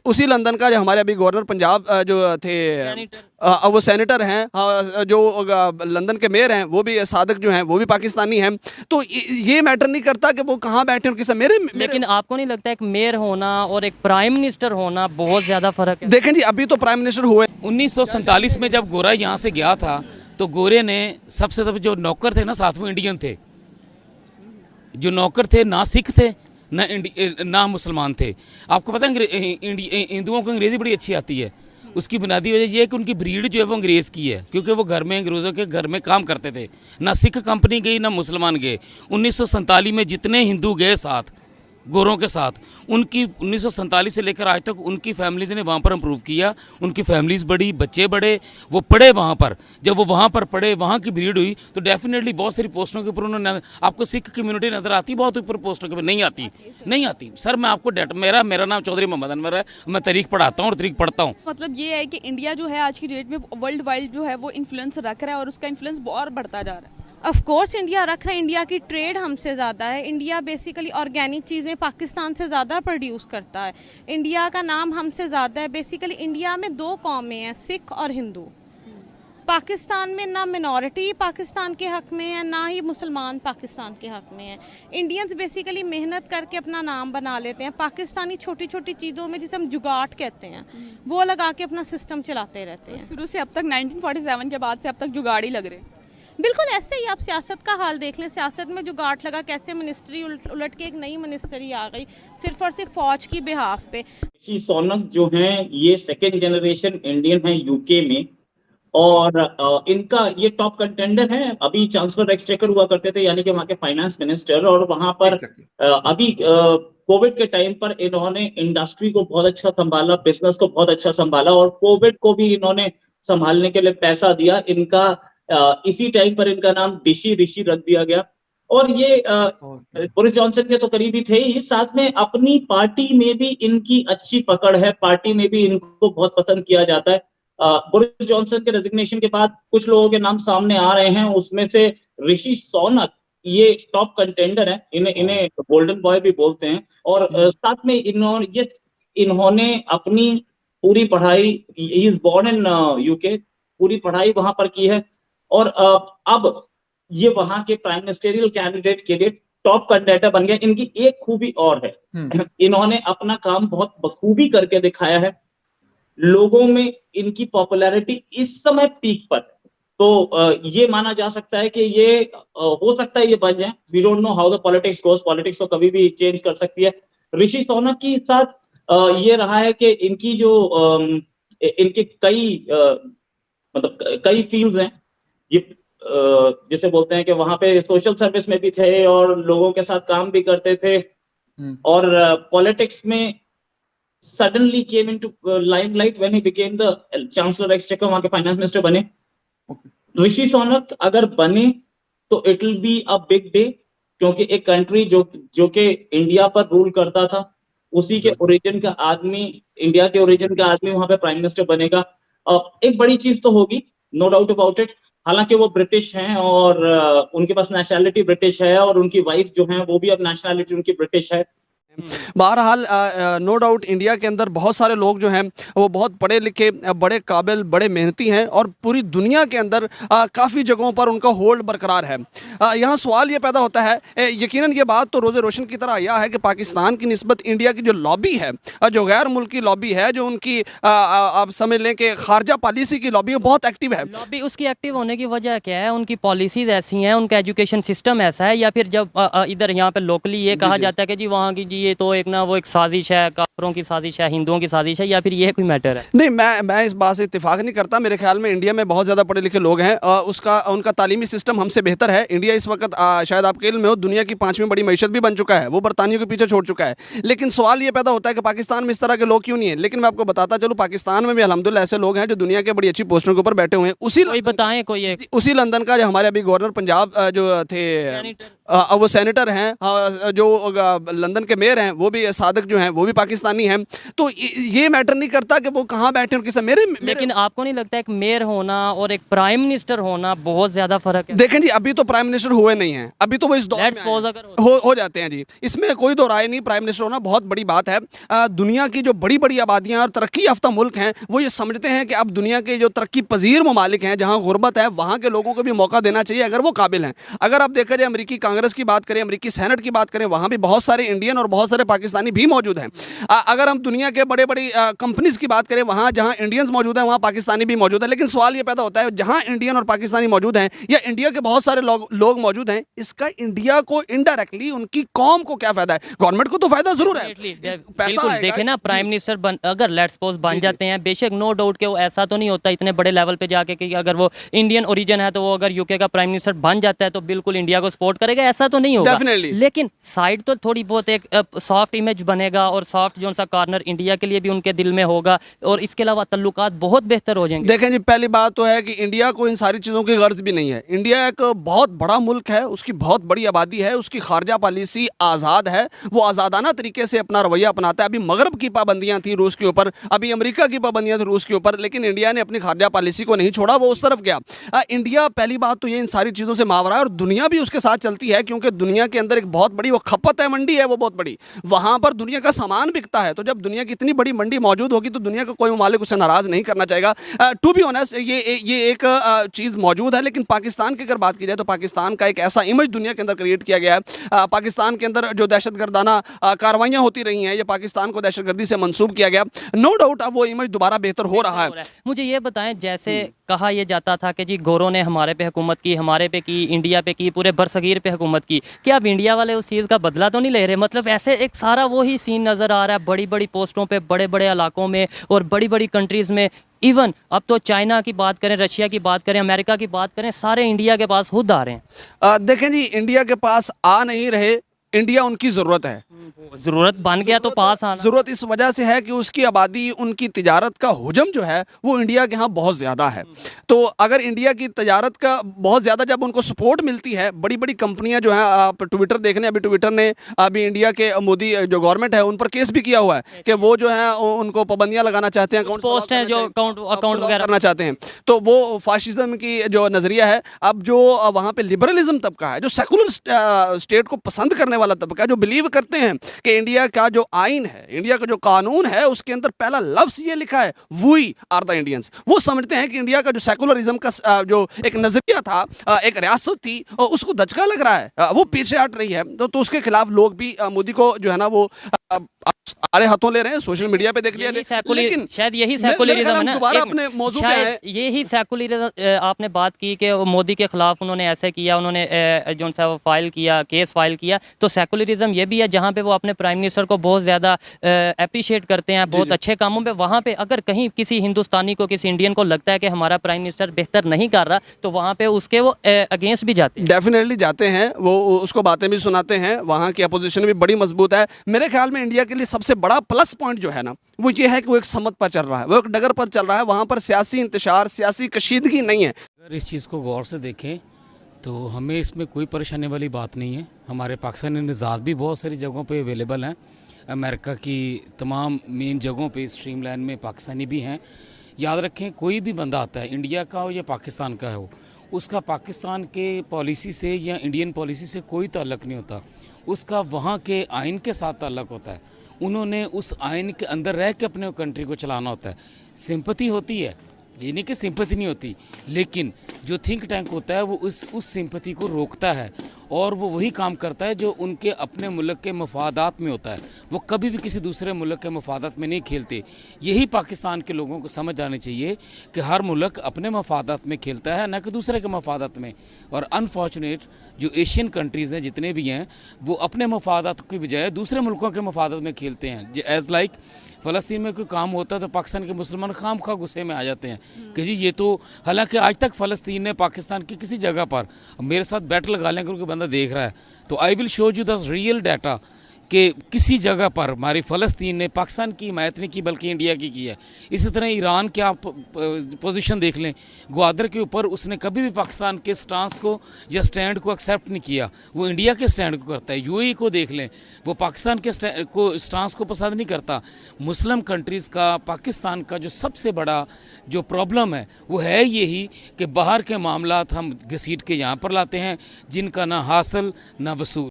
उसी लंदन का जो हमारे अभी गवर्नर पंजाब जो थे वो सेनेटर हैं, जो लंदन के मेयर हैं वो भी सादक जो हैं वो भी पाकिस्तानी हैं। तो ये मैटर नहीं करता कि वो कहाँ बैठे और किसा मेरे लेकिन आपको नहीं लगता एक मेयर होना और एक प्राइम मिनिस्टर होना बहुत ज़्यादा फ़र्क है? देखें जी, अभी तो प्राइम मिनिस्टर हुए 1947 में जब गोरा यहाँ से गया था तो गोरे ने सबसे ज्यादा जो नौकर थे ना साथ वो इंडियन थे। जो नौकर थे ना सिख थे ना मुसलमान थे। आपको पता है हिंदुओं को अंग्रेज़ी बड़ी अच्छी आती है। उसकी बुनियादी वजह यह है कि उनकी ब्रीड जो है वो अंग्रेज़ की है, क्योंकि वो घर में अंग्रेज़ों के घर में काम करते थे। ना सिख कंपनी गई ना मुसलमान गए। 1947 में जितने हिंदू गए साथ गोरों के साथ, उनकी 1947 से लेकर आज तक उनकी फैमिलीज़ ने वहाँ पर इम्प्रूव किया। उनकी फैमिलीज़ बढ़ी, बच्चे बढ़े, वो पढ़े वहाँ पर। जब वो वहाँ पर पढ़े, वहाँ की ब्रीड हुई तो डेफिनेटली बहुत सारी पोस्टों के ऊपर उन्होंने, आपको सिख कम्युनिटी नज़र आती बहुत ऊपर पोस्टों के ऊपर? नहीं आती सर। मैं आपको मेरा नाम चौधरी मोहम्मद अनवर है। मैं तारीख पढ़ाता हूँ और तारीख पढ़ता हूँ। मतलब ये है कि इंडिया जो है आज की डेट में वर्ल्ड वाइड जो है वो इन्फ्लुएंस रख रहा है और उसका इन्फ्लुएंस और बढ़ता जा रहा है। ऑफ कोर्स इंडिया रख रहा है। इंडिया की ट्रेड हमसे ज़्यादा है। इंडिया बेसिकली ऑर्गेनिक चीज़ें पाकिस्तान से ज़्यादा प्रोड्यूस करता है। इंडिया का नाम हमसे ज़्यादा है। बेसिकली इंडिया में दो कौमें हैं, सिख और हिंदू। पाकिस्तान में ना मिनॉरिटी पाकिस्तान के हक़ में है, ना ही मुसलमान पाकिस्तान के हक़ में है। इंडियंस बेसिकली मेहनत करके अपना नाम बना लेते हैं। पाकिस्तानी छोटी छोटी चीज़ों में जिसे हम जुगाड़ कहते हैं वो लगा के अपना सिस्टम चलाते रहते हैं। शुरू से अब तक 1947 के बाद से अब तक जुगाड़ ही लग रहे हैं। बिल्कुल ऐसे ही आप सियासत का हाल देख लें। सियासत में जो गांठ लगा, कैसे मिनिस्ट्री उलट के एक नई मिनिस्ट्री आ गई सिर्फ और सिर्फ फौज की बिहाफ पे। ऋषि सोनक जो हैं ये सेकेंड जनरेशन इंडियन हैं यूके में, और इनका ये टॉप कंटेंडर है। अभी चांसलर एक्सचेकर हुआ करते थे, यानी कि वहाँ के फाइनेंस मिनिस्टर, और वहाँ पर अभी कोविड के टाइम पर इन्होंने इंडस्ट्री को बहुत अच्छा संभाला, बिजनेस को बहुत अच्छा संभाला, और कोविड को भी इन्होंने संभालने के लिए पैसा दिया। इनका इसी टाइम पर इनका नाम ऋषि रख दिया गया। और ये बोरिस जॉनसन के तो करीबी थे ही, साथ में अपनी पार्टी में भी इनकी अच्छी पकड़ है। पार्टी में भी इनको बहुत पसंद किया जाता है। बोरिस जॉनसन के रेजिग्नेशन के बाद कुछ लोगों के नाम सामने आ रहे हैं, उसमें से ऋषि सोनक ये टॉप कंटेंडर है। इन्हें गोल्डन बॉय भी बोलते हैं। और साथ में इन्होंने अपनी पूरी पढ़ाई, he is born in UK, पूरी पढ़ाई वहां पर की है। और अब ये वहां के प्राइम मिनिस्टरियल कैंडिडेट के लिए टॉप कंटेंडर बन गए। इनकी एक खूबी और है, इन्होंने अपना काम बहुत बखूबी करके दिखाया है। लोगों में इनकी पॉपुलैरिटी इस समय पीक पर, तो ये माना जा सकता है कि ये हो सकता है ये बन जाए। We don't know how the politics goes, politics तो कभी भी चेंज कर सकती है। ऋषि सोनक के साथ ये रहा है कि इनकी जो इनके कई फील्ड्स हैं। ये जिसे बोलते हैं कि वहां पे सोशल सर्विस में भी थे और लोगों के साथ काम भी करते थे, और पॉलिटिक्स में suddenly came into limelight when he became the chancellor exchequer, वहां के फाइनेंस मिनिस्टर बने। ऋषि सोनक अगर बने तो it will be a big day, क्योंकि एक कंट्री जो कि इंडिया पर रूल करता था, उसी के ओरिजिन का आदमी, इंडिया के ओरिजिन का आदमी वहां पे प्राइम मिनिस्टर बनेगा। एक बड़ी चीज तो होगी, नो डाउट अबाउट इट। हालांकि वो ब्रिटिश हैं और उनके पास नेशनैलिटी ब्रिटिश है, और उनकी वाइफ जो है वो भी अब नेशनैलिटी उनकी ब्रिटिश है। बहरहाल नो डाउट इंडिया के अंदर बहुत सारे लोग जो हैं वो बहुत पढ़े लिखे, बड़े काबिल, बड़े मेहनती हैं, और पूरी दुनिया के अंदर काफ़ी जगहों पर उनका होल्ड बरकरार है। यहाँ सवाल ये पैदा होता है, यकीनन ये बात तो रोज़े रोशन की तरह यह है कि पाकिस्तान की निस्बत इंडिया की जो लॉबी है, जो गैर मुल्की लॉबी है, जो उनकी आप समझ लें कि खारजा पॉलिसी की लॉबी है, बहुत एक्टिव है। लॉबी उसकी एक्टिव होने की वजह क्या है? उनकी पॉलिसीज़ ऐसी हैं, उनका एजुकेशन सिस्टम ऐसा है, या फिर जब इधर यहाँ पर लोकली ये कहा जाता है कि जी वहाँ की जी ये तो एक ना वो एक साजिश है, काफिरों की साजिश है, हिंदुओं की साजिश है, या फिर ये कोई मैटर है? नहीं, मैं इस बात से इत्तेफाक नहीं करता। मेरे ख्याल में इंडिया में बहुत ज़्यादा पढ़े लिखे लोग हैं, उनका तालीमी सिस्टम हमसे बेहतर है। इंडिया इस वक्त शायद आपके इल्म में हो, दुनिया की 5वीं बड़ी मईशत भी बन चुका है, वो बरतानियों के पीछे छोड़ चुका है। लेकिन सवाल ये पैदा होता है कि पाकिस्तान में इस तरह के लोग क्यों नहीं है। लेकिन मैं आपको बताता चलूँ, पाकिस्तान में भी अल्हम्दुलिल्लाह ऐसे लोग हैं जो दुनिया के बड़ी अच्छी पोस्टों के ऊपर बैठे हुए हैं। उसी लंदन का जो हमारे अभी गवर्नर पंजाब जो थे, वो सेनेटर हैं, जो लंदन के मेयर हैं वो भी सादक जो हैं वो भी पाकिस्तान पाकिस्तानी हैं, तो ये मैटर नहीं करता कि वो कहाँ बैठे और किस मेरे लेकिन आपको नहीं लगता एक मेयर होना और एक प्राइम मिनिस्टर होना बहुत ज्यादा फर्क है? देखें जी, अभी तो प्राइम मिनिस्टर हुए नहीं हैं, अभी तो वो इस दौर में Let's suppose आए हैं। अगर हो जाते हैं जी, इसमें कोई दो राय नहीं। प्राइम मिनिस्टर होना बहुत बड़ी बात है। दुनिया की जो बड़ी बड़ी आबादियां और तरक्की याफ्ता मुल्क हैं वो ये समझते हैं कि अब दुनिया के जो तरक्की पजीर ममालिक हैं जहां गुर्बत है वहां के लोगों को भी मौका देना चाहिए अगर वो काबिल हैं। अगर आप देखा जाए अमेरिकी कांग्रेस की बात करें, अमेरिकी सेनेट की बात करें, वहां भी बहुत सारे इंडियन और बहुत सारे पाकिस्तानी भी मौजूद हैं। अगर हम दुनिया के बड़े बड़ी कंपनीज की बात करें, वहां जहां इंडियंस मौजूद हैं वहां पाकिस्तानी भी मौजूद है। लेकिन सवाल ये पैदा होता है, जहां इंडियन और पाकिस्तानी मौजूद हैं या इंडिया के बहुत सारे लोग मौजूद हैं, इसका इंडिया को इनडायरेक्टली उनकी कौम को क्या फायदा है? गवर्नमेंट को तो फायदा जरूर है, बिल्कुल। देखे ना, प्राइम मिनिस्टर अगर लेट्स सपोज बन जाते हैं, बेशक नो डाउट के वो ऐसा तो नहीं होता इतने बड़े लेवल पे जाके कि अगर वो इंडियन ओरिजिन है तो वो अगर यूके का प्राइम मिनिस्टर बन जाता है तो बिल्कुल इंडिया को सपोर्ट करेगा, ऐसा तो नहीं होगा। Definitely. लेकिन साइड तो थोड़ी बहुत एक सॉफ्ट इमेज बनेगा और सॉफ्ट जो सा कॉर्नर इंडिया के लिए भी उनके दिल में होगा और इसके अलावा तल्लुकात बहुत बेहतर हो जाएंगे। देखें जी, पहली बात तो है कि इंडिया को इन सारी चीज़ों की गर्ज भी नहीं है। इंडिया एक बहुत बड़ा मुल्क है, उसकी बहुत बड़ी आबादी है, उसकी खारजा पॉलिसी आज़ाद है, वो आज़ादाना तरीके से अपना रवैया अपनाता है। अभी मगरब की पाबंदियां थी रूस के ऊपर, अभी अमेरिका की पाबंदियां थी रूस के ऊपर, लेकिन इंडिया ने अपनी खारजा पॉलिसी को नहीं छोड़ा, वो उस तरफ गया। इंडिया पहली बात तो ये इन सारी चीज़ों से मावरा है और दुनिया भी उसके साथ चलती है, क्योंकि दुनिया के अंदर एक बहुत बड़ी वो खपत है, मंडी है वो बहुत बड़ी, वहाँ पर दुनिया का सामान बिकता है। तो जब दुनिया की इतनी बड़ी मंडी मौजूद होगी तो दुनिया का कोई ममालिक उसे नाराज़ नहीं करना चाहेगा। टू बी ऑनेस्ट ये एक चीज़ मौजूद है। लेकिन पाकिस्तान की अगर बात की जाए तो पाकिस्तान का एक ऐसा इमेज दुनिया के अंदर क्रिएट किया गया है। पाकिस्तान के अंदर जो दहशतगर्दाना कार्रवाइयाँ होती रही हैं, ये पाकिस्तान को दहशतगर्दी से मंसूब किया गया। नो डाउट अब वो इमेज दोबारा बेहतर हो रहा है। मुझे ये बताएं, जैसे कहा यह जाता था कि जी गोरों ने हमारे पे हुकूमत की, हमारे पे की, इंडिया पे की, पूरे बरसगीर पे हुकूमत की, क्या अब इंडिया वाले उस चीज़ का बदला तो नहीं ले रहे? मतलब ऐसे एक सारा वही सीन नज़र आ रहा है बड़ी बड़ी पोस्टों पे, बड़े बड़े इलाकों में और बड़ी बड़ी कंट्रीज़ में। इवन अब तो चाइना की बात करें, रशिया की बात करें, अमेरिका की बात करें, सारे इंडिया के पास खुद आ रहे हैं। देखें जी, इंडिया के पास आ नहीं रहे, इंडिया उनकी ज़रूरत है। ज़रूरत बन गया तो पास आना। ज़रूरत इस वजह से है कि उसकी आबादी, उनकी तिजारत का हुजम जो है वो इंडिया के यहाँ बहुत ज़्यादा है। तो अगर इंडिया की तिजारत का बहुत ज़्यादा जब उनको सपोर्ट मिलती है, बड़ी बड़ी कंपनियां जो हैं, आप ट्विटर देख लें, अभी ट्विटर ने अभी इंडिया के मोदी जो गवर्नमेंट है उन पर केस भी किया हुआ है कि वो जो है उनको पाबंदियाँ लगाना चाहते हैं, पोस्ट हैं जो अकाउंट वगैरह करना चाहते हैं। तो वो फाशिज्म की जो नज़रिया है, अब जो वहाँ पे लिबरलिज्म तबका है, जो सेकुलर स्टेट को पसंद करने वाला तबका, जो बिलीव करते हैं कि इंडिया का जो आइन है, इंडिया का जो कानून है, उसके अंदर पहला लफ्ज़ ये लिखा है, वी आर द इंडियंस। वो समझते हैं कि इंडिया का जो सेकुलरिज्म का जो एक नज़रिया था, एक रियासत थी, उसको धचका लग रहा है, वो पीछे हट रही है। तो उसके खिलाफ लोग भी मोदी को जो है ना वो आड़े हाथों ले रहे हैं, सोशल मीडिया पे देख लिया। लेकिन शायद यही सेकुलरिज्म है ना, दोबारा अपने मौजू पे आए। यही सेकुलरिज्म आपने बात की कि मोदी के खिलाफ उन्होंने ऐसे किया, उन्होंने जो सा वो फाइल किया, केस फाइल किया। तो सेकुलरिज्म ये भी है जहाँ पे वो अपने प्राइम मिनिस्टर को बहुत ज़्यादा अप्रिशिएट करते हैं, बहुत अच्छे कामों पे। वहाँ पे अगर कहीं किसी हिंदुस्तानी को, किसी इंडियन को लगता है कि हमारा प्राइम मिनिस्टर बेहतर नहीं कर रहा, तो वहाँ पे उसके वो अगेंस्ट भी जाते हैं। डेफिनेटली जाते हैं, वो उसको बातें भी सुनाते हैं। वहाँ की अपोजिशन भी बड़ी मजबूत है। मेरे ख्याल में इंडिया के लिए सबसे बड़ा प्लस पॉइंट जो है ना वो ये है कि वो एक समत पर चल रहा है, वो एक डगर पर चल रहा है। वहाँ पर सियासी इंतशार, सियासी कशीदगी नहीं है। अगर इस चीज़ को गौर से देखें तो हमें इसमें कोई परेशानी वाली बात नहीं है। हमारे पाकिस्तानी निज़ात भी बहुत सारी जगहों पे अवेलेबल हैं। अमेरिका की तमाम मेन जगहों पे स्ट्रीम लाइन में पाकिस्तानी भी हैं। याद रखें, कोई भी बंदा आता है, इंडिया का हो या पाकिस्तान का हो, उसका पाकिस्तान के पॉलिसी से या इंडियन पॉलिसी से कोई ताल्लुक़ नहीं होता। उसका वहाँ के आइन के साथ ताल्लुक़ होता है। उन्होंने उस आइन के अंदर रह के अपने कंट्री को चलाना होता है। सिंपैथी होती है, ये नहीं कि सिंपैथी नहीं होती, लेकिन जो थिंक टैंक होता है वो उस सिंपैथी को रोकता है और वो वही काम करता है जो उनके अपने मुल्क के मफादात में होता है। वो कभी भी किसी दूसरे मुल्क के मफादात में नहीं खेलते। यही पाकिस्तान के लोगों को समझ आनी चाहिए कि हर मुल्क अपने मफादात में खेलता है, न कि दूसरे के मफादात में। और अनफॉर्चुनेट जो एशियन कंट्रीज़ हैं जितने भी हैं, वो अपने मफादात की बजाय दूसरे मुल्कों के मफादात में खेलते हैं। एज़ लाइक फ़लस्तीन में कोई काम होता है तो पाकिस्तान के मुसलमान खाम खा गुस्से में आ जाते हैं कि जी ये तो, हालांकि आज तक फ़लस्तीन ने पाकिस्तान की किसी जगह पर मेरे साथ बैट लगा लें, क्योंकि बंदा देख रहा है, तो I will show you the real data कि किसी जगह पर हमारी फ़लस्तीन ने पाकिस्तान की हिमायत नहीं की बल्कि इंडिया की है। इसी तरह ईरान के आप पोजीशन देख लें, ग्वादर के ऊपर उसने कभी भी पाकिस्तान के स्टांस को या स्टैंड को एक्सेप्ट नहीं किया, वो इंडिया के स्टैंड को करता है। यूएई को देख लें, वो पाकिस्तान के स्टांस को पसंद नहीं करता। मुस्लिम कंट्रीज़ का पाकिस्तान का जो सबसे बड़ा जो प्रॉब्लम है वो है यही कि बाहर के मामलात हम घसीट के यहाँ पर लाते हैं जिनका ना हासिल ना वसूल।